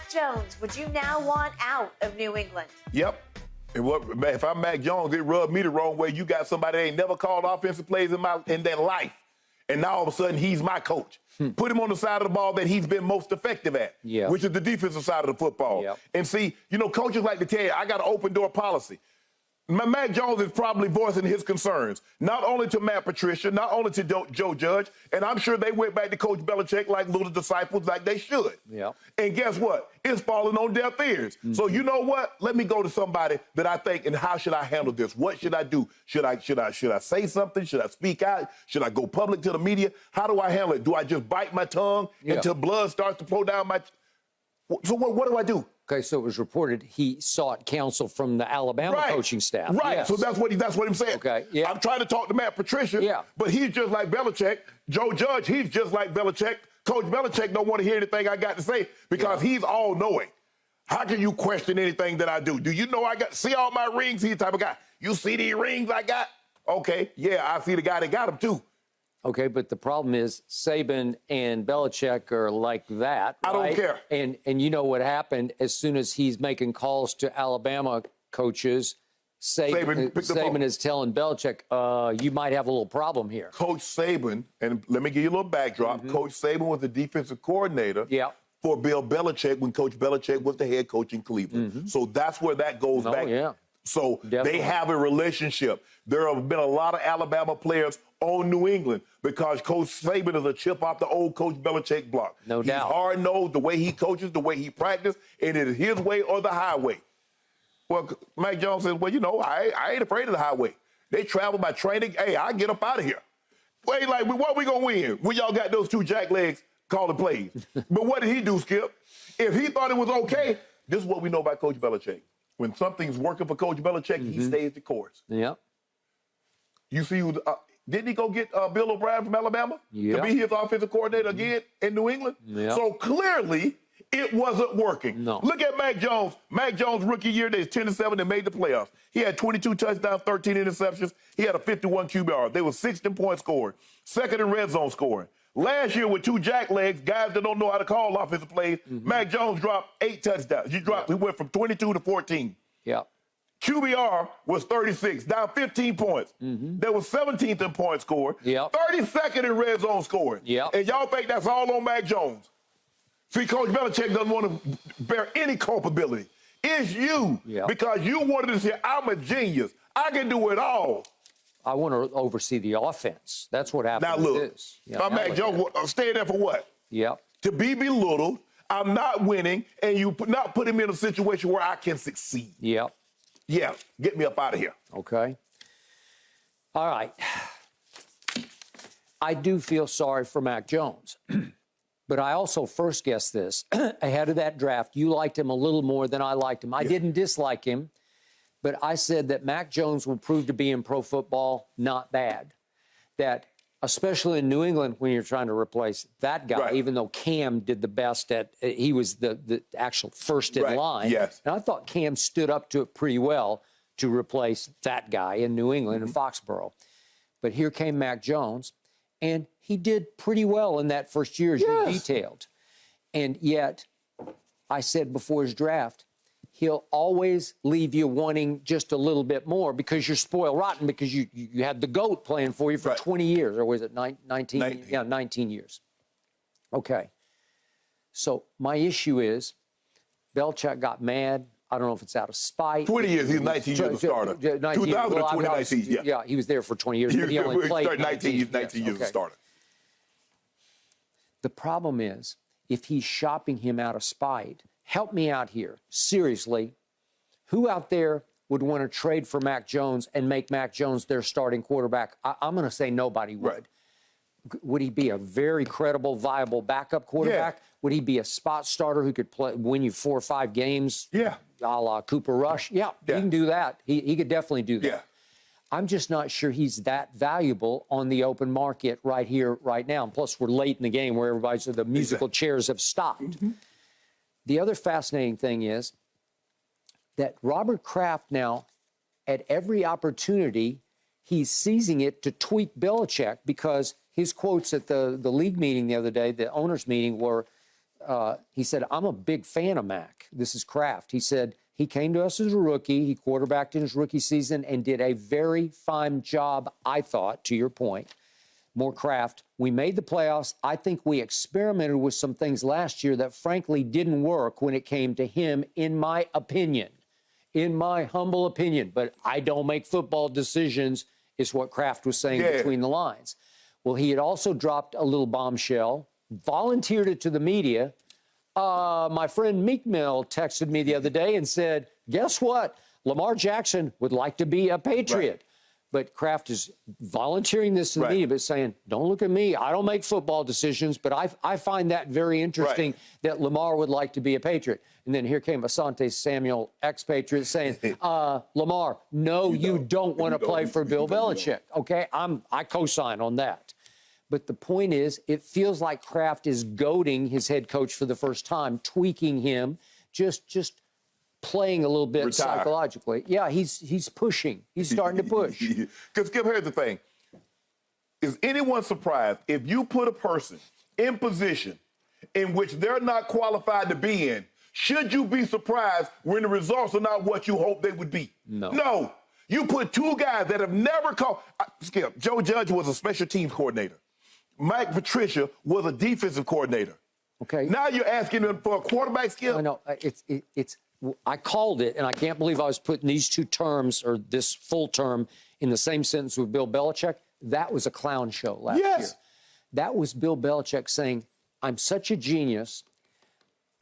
Mac Jones, would you now want out of New England? Yep. And if I'm Mac Jones, it rubbed me the wrong way. You got somebody that ain't never called offensive plays in their life, and now all of a sudden he's my coach. Put him on the side of the ball that he's been most effective at, which is the defensive side of the football. And see, coaches like to tell you, I got an open door policy. Mac Jones is probably voicing his concerns, not only to Matt Patricia, not only to Joe Judge, and I'm sure they went back to Coach Belichick like little disciples, like they should. And guess what? It's falling on deaf ears. So you know what? Let me go to somebody that I think, and how should I handle this? What should I do? Should I say something? Should I speak out? Should I go public to the media? How do I handle it? Do I just bite my tongue until blood starts to flow down my? So what do I do? Okay, so it was reported he sought counsel from the Alabama coaching staff. So that's what I'm saying. Okay, I'm trying to talk to Matt Patricia, but he's just like Belichick. Joe Judge, he's just like Belichick. Coach Belichick don't want to hear anything I got to say because he's all-knowing. How can you question anything that I do? Do you know I see all my rings? He's the type of guy. You see these rings I got? Okay, I see the guy that got them too. Okay, but the problem is Saban and Belichick are like that. I don't care. And you know what happened as soon as he's making calls to Alabama coaches, Saban is telling Belichick, you might have a little problem here. Coach Saban, and let me give you a little backdrop. Coach Saban was the defensive coordinator for Bill Belichick when Coach Belichick was the head coach in Cleveland. So that's where that goes back. So they have a relationship. There have been a lot of Alabama players on New England because Coach Saban is a chip off the old Coach Belichick block. No doubt. He's hard-nosed, the way he coaches, the way he practices, and it is his way or the highway. Well, Mac Jones says, well, I ain't afraid of the highway. They travel by training. Hey, I get up out of here. Wait, like, what we going to win when y'all got those two jacklegs calling plays? But what did he do, Skip? If he thought it was okay, this is what we know about Coach Belichick. When something's working for Coach Belichick, he stays the course. You see who didn't he go get Bill O'Brien from Alabama to be his offensive coordinator again in New England? So clearly, it wasn't working. Look at Mac Jones. Mac Jones' rookie year, they was 10-7 and made the playoffs. He had 22 touchdowns, 13 interceptions. He had a 51 QBR. They were 6th in points scored, 2nd in red zone scoring. Last year with two jacklegs, guys that don't know how to call offensive plays, Mac Jones dropped 8 touchdowns. He went from 22 to 14. QBR was 36, down 15 points. They were 17th in points scored, 32nd in red zone scoring. And y'all think that's all on Mac Jones. See, Coach Belichick doesn't want to bear any culpability. It's you, because you wanted to say, I'm a genius. I can do it all. I want to oversee the offense. That's what happened. Now look, if I'm Mac Jones, stay there for what? To be belittled, I'm not winning, and you not put him in a situation where I can succeed. Get me up out of here. Okay. All right. I do feel sorry for Mac Jones. But I also first guessed this. Ahead of that draft, you liked him a little more than I liked him. I didn't dislike him, but I said that Mac Jones would prove to be in pro football not bad. That, especially in New England, when you're trying to replace that guy, even though Cam did the best he was the actual first in line. And I thought Cam stood up to it pretty well to replace that guy in New England in Foxborough. But here came Mac Jones, and he did pretty well in that first year, as you detailed. And yet, I said before his draft, he'll always leave you wanting just a little bit more because you're spoiled rotten because you had the GOAT playing for you for 20 years. Or was it 19? Yeah, 19 years. Okay. So my issue is Belichick got mad. I don't know if it's out of spite. 20 years. He's 19 years a starter. 2000 to 2019, yeah, he was there for 20 years, but he only played 19 years a starter. The problem is, if he's shopping him out of spite, help me out here. Seriously, who out there would want to trade for Mac Jones and make Mac Jones their starting quarterback? I'm going to say nobody would. Would he be a very credible, viable backup quarterback? Would he be a spot starter who could win you 4 or 5 games? A la Cooper Rush? He can do that. He could definitely do that. I'm just not sure he's that valuable on the open market right here, right now. And plus, we're late in the game where the musical chairs have stopped. The other fascinating thing is that Robert Kraft now, at every opportunity, he's seizing it to tweak Belichick because his quotes at the league meeting the other day, the owners' meeting, were he said, I'm a big fan of Mac. This is Kraft. He said, he came to us as a rookie. He quarterbacked in his rookie season and did a very fine job, I thought, to your point. More Kraft. We made the playoffs. I think we experimented with some things last year that frankly didn't work when it came to him, in my opinion. In my humble opinion. But I don't make football decisions, is what Kraft was saying between the lines. Well, he had also dropped a little bombshell, volunteered it to the media. My friend Meek Mill texted me the other day and said, guess what? Lamar Jackson would like to be a Patriot. Right. But Kraft is volunteering this to the media, but saying, don't look at me. I don't make football decisions, but I find that very interesting that Lamar would like to be a Patriot. And then here came Asante Samuel, ex-Patriot, saying, Lamar, no, you don't want to play for Bill Belichick. Okay, I co-sign on that. But the point is, it feels like Kraft is goading his head coach for the first time, tweaking him, just playing a little bit psychologically. Yeah, he's pushing. He's starting to push. Because, Skip, here's the thing. Is anyone surprised if you put a person in position in which they're not qualified to be in, should you be surprised when the results are not what you hope they would be? No. No. You put two guys that have never called. Skip, Joe Judge was a special teams coordinator. Matt Patricia was a defensive coordinator. Okay. Now you're asking him for a quarterback skill? No, I called it, and I can't believe I was putting these two terms or this full term in the same sentence with Bill Belichick. That was a clown show last year. That was Bill Belichick saying, I'm such a genius.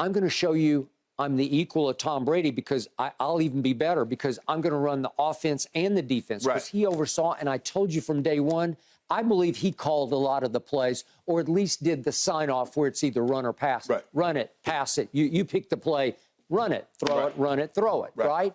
I'm going to show you I'm the equal of Tom Brady because I'll even be better because I'm going to run the offense and the defense. Because he oversaw, and I told you from day one, I believe he called a lot of the plays, or at least did the sign-off where it's either run or pass. Run it, pass it. You pick the play, run it, throw it, run it, throw it, right?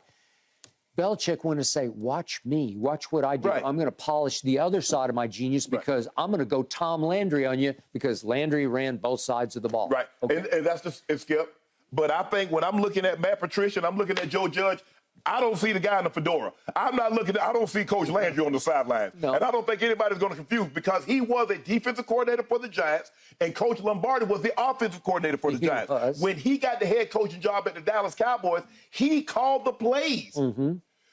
Belichick wanted to say, watch me, watch what I do. I'm going to polish the other side of my genius because I'm going to go Tom Landry on you because Landry ran both sides of the ball. Okay. And that's just, Skip. But I think when I'm looking at Matt Patricia and I'm looking at Joe Judge, I don't see the guy in the fedora. I don't see Coach Landry on the sideline. No. And I don't think anybody's going to confuse because he was a defensive coordinator for the Giants and Coach Lombardi was the offensive coordinator for the Giants. When he got the head coaching job at the Dallas Cowboys, he called the plays.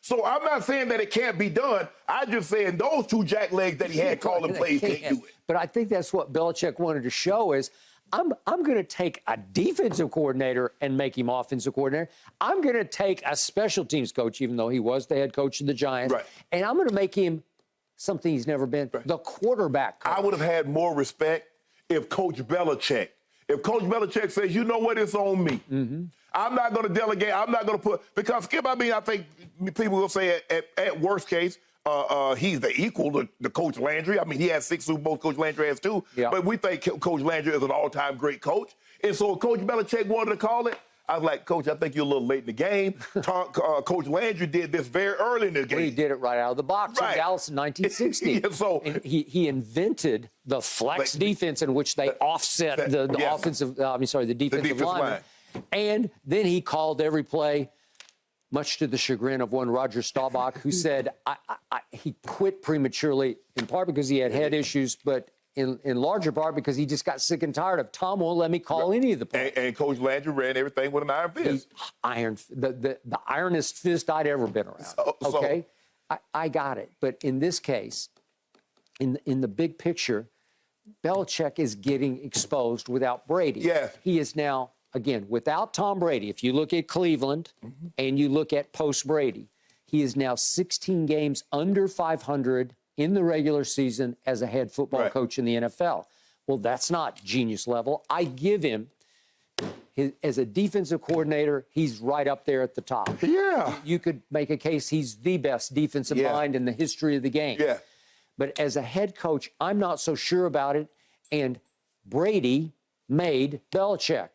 So I'm not saying that it can't be done. I'm just saying those two jacklegs that he had calling plays can't do it. But I think that's what Belichick wanted to show is I'm going to take a defensive coordinator and make him offensive coordinator. I'm going to take a special teams coach, even though he was the head coach of the Giants, and I'm going to make him something he's never been, the quarterback coach. I would have had more respect if Coach Belichick says, you know what, it's on me. I'm not going to delegate. I'm not going to put, because Skip, I think people will say at worst case, he's the equal to Coach Landry. I mean, he has 6 Super Bowls. Coach Landry has 2. But we think Coach Landry is an all-time great coach. And so if Coach Belichick wanted to call it, I was like, Coach, I think you're a little late in the game. Coach Landry did this very early in the game. He did it right out of the box in Dallas in 1960. And he invented the flex defense in which they offset the defensive line. And then he called every play, much to the chagrin of one Roger Staubach, who said he quit prematurely, in part because he had head issues, but in larger part because he just got sick and tired of Tom won't let me call any of the plays. And Coach Landry ran everything with an iron fist. The ironest fist I'd ever been around. I got it. But in this case, in the big picture, Belichick is getting exposed without Brady. He is now, again, without Tom Brady, if you look at Cleveland and you look at post-Brady, he is now 16 games under 500 in the regular season as a head football coach in the NFL. Well, that's not genius level. I give him, as a defensive coordinator, he's right up there at the top. You could make a case he's the best defensive mind in the history of the game. But as a head coach, I'm not so sure about it. And Brady made Belichick.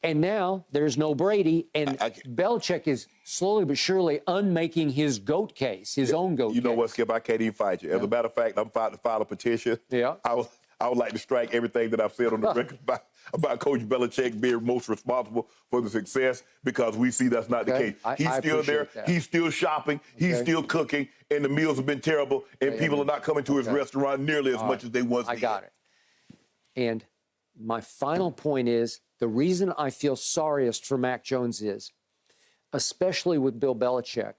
And now there's no Brady, and Belichick is slowly but surely unmaking his GOAT case, his own GOAT case. You know what, Skip? I can't even fight you. As a matter of fact, I'm about to file a petition. I would like to strike everything that I've said on the record about Coach Belichick being most responsible for the success, because we see that's not the case. He's still there. He's still shopping. He's still cooking, and the meals have been terrible, and people are not coming to his restaurant nearly as much as they once did. I got it. And my final point is, The reason I feel sorriest for Mac Jones is, especially with Bill Belichick,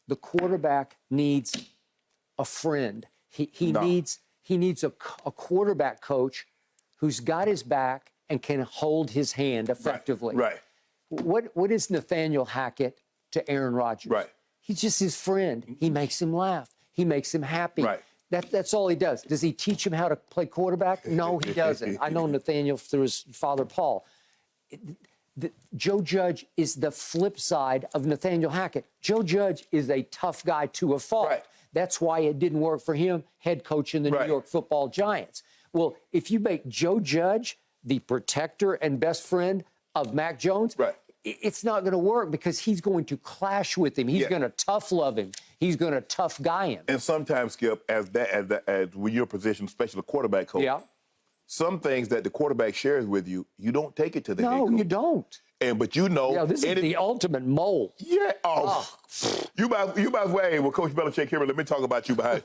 the quarterback needs a friend. He needs a quarterback coach who's got his back and can hold his hand effectively. Right. What is Nathaniel Hackett to Aaron Rodgers? Right. He's just his friend. He makes him laugh. He makes him happy. Right. That's all he does. Does he teach him how to play quarterback? No, he doesn't. I know Nathaniel through his father, Paul. Joe Judge is the flip side of Nathaniel Hackett. Joe Judge is a tough guy to a fault. Right. That's why it didn't work for him, head coach in the New York Football Giants. Well, if you make Joe Judge the protector and best friend of Mac Jones, it's not going to work because he's going to clash with him. He's going to tough love him. He's going to tough guy him. And sometimes, Skip, as with your position, especially the quarterback coach, some things that the quarterback shares with you, you don't take it to the head coach. No, you don't. But you know, this is the ultimate mole. Yeah. You might as well. Hey, well, Coach Belichick, here, let me talk about you behind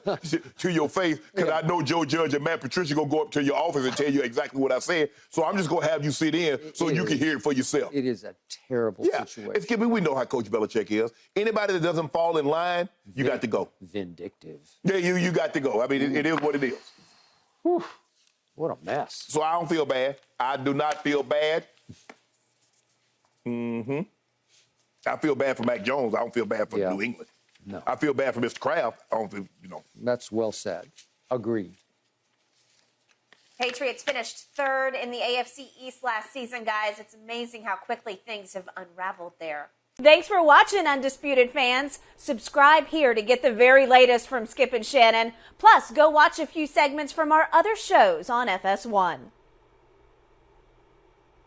to your face, because I know Joe Judge and Matt Patricia gonna go up to your office and tell you exactly what I said. So I'm just gonna have you sit in so you can hear it for yourself. It is a terrible situation. We know how Coach Belichick is. Anybody that doesn't fall in line, you got to go. Vindictive. Yeah, you got to go. I mean, it is what it is. Whew. What a mess. So I don't feel bad. I do not feel bad. I feel bad for Mac Jones. I don't feel bad for New England. No. I feel bad for Mr. Kraft. I don't feel, That's well said. Agreed. Patriots finished third in the AFC East last season, guys. It's amazing how quickly things have unraveled there. Thanks for watching, Undisputed fans. Subscribe here to get the very latest from Skip and Shannon. Plus, go watch a few segments from our other shows on FS1.